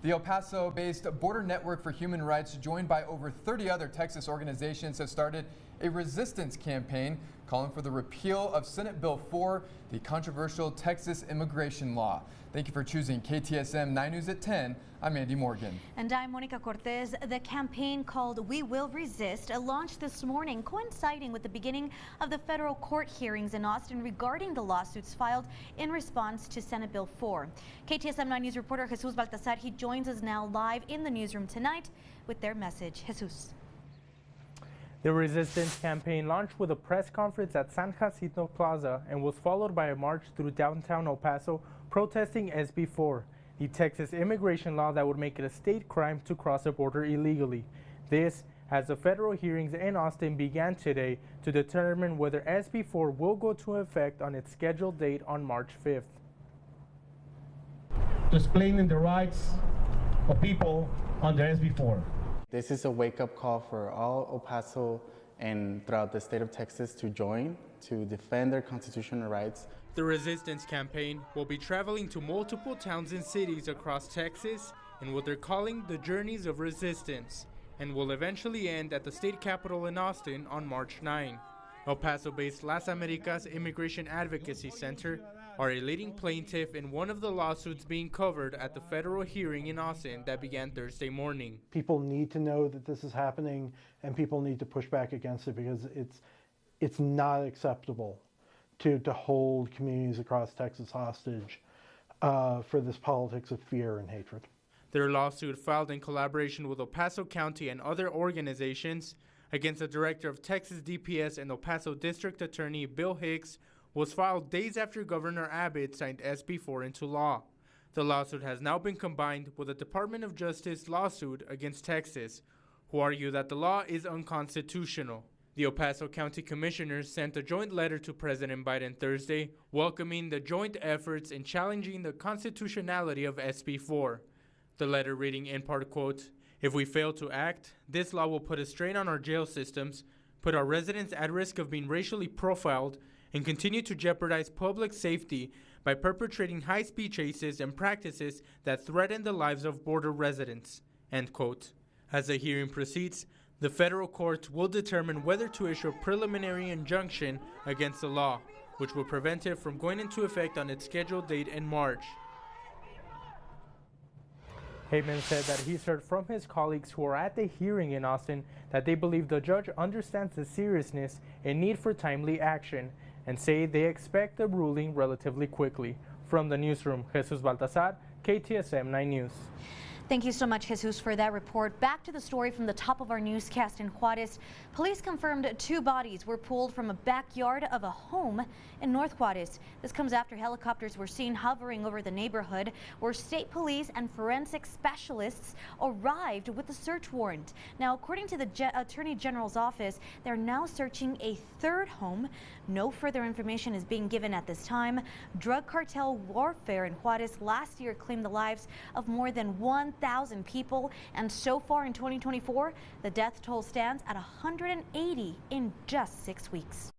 The El Paso-based Border Network for Human Rights, joined by over 30 other Texas organizations, have started a resistance campaign calling for the repeal of Senate Bill 4, the controversial Texas immigration law. Thank you for choosing KTSM 9 News at 10. I'm Andy Morgan. And I'm Monica Cortez. The campaign called We Will Resist launched this morning, coinciding with the beginning of the federal court hearings in Austin regarding the lawsuits filed in response to Senate Bill 4. KTSM 9 News reporter Jesus Baltazar, he joins us now live in the newsroom tonight with their message. Jesus. The resistance campaign launched with a press conference at San Jacinto Plaza and was followed by a march through downtown El Paso protesting SB4, the Texas immigration law that would make it a state crime to cross a border illegally. This as the federal hearings in Austin began today to determine whether SB4 will go into effect on its scheduled date on March 5th. Explaining the rights of people under SB4. This is a wake-up call for all El Paso and throughout the state of Texas to join to defend their constitutional rights. The resistance campaign will be traveling to multiple towns and cities across Texas in what they're calling the Journeys of Resistance, and will eventually end at the state capitol in Austin on March 9. El Paso-based Las Americas Immigration Advocacy Center are a leading plaintiff in one of the lawsuits being covered at the federal hearing in Austin that began Thursday morning. People need to know that this is happening, and people need to push back against it because it's not acceptable to hold communities across Texas hostage for this politics of fear and hatred. Their lawsuit, filed in collaboration with El Paso County and other organizations against the director of Texas DPS and El Paso District Attorney Bill Hicks, was filed days after Governor Abbott signed SB4 into law. The lawsuit has now been combined with a Department of Justice lawsuit against Texas, who argue that the law is unconstitutional. The El Paso County Commissioners sent a joint letter to President Biden Thursday, welcoming the joint efforts in challenging the constitutionality of SB4. The letter reading in part, quote, "If we fail to act, this law will put a strain on our jail systems, put our residents at risk of being racially profiled, and continue to jeopardize public safety by perpetrating high-speed chases and practices that threaten the lives of border residents," end quote. As the hearing proceeds, the federal court will determine whether to issue a preliminary injunction against the law, which will prevent it from going into effect on its scheduled date in March. Heyman said that he's heard from his colleagues who are at the hearing in Austin that they believe the judge understands the seriousness and need for timely action, and say they expect the ruling relatively quickly. From the newsroom, Jesus Baltazar, KTSM 9 News. Thank you so much, Jesus, for that report. Back to the story from the top of our newscast in Juarez. Police confirmed 2 bodies were pulled from a backyard of a home in North Juarez. This comes after helicopters were seen hovering over the neighborhood, where state police and forensic specialists arrived with a search warrant. Now, according to the Attorney General's office, they're now searching a 3rd home. No further information is being given at this time. Drug cartel warfare in Juarez last year claimed the lives of more than 1,000 people, and so far in 2024, the death toll stands at 180 in just 6 weeks.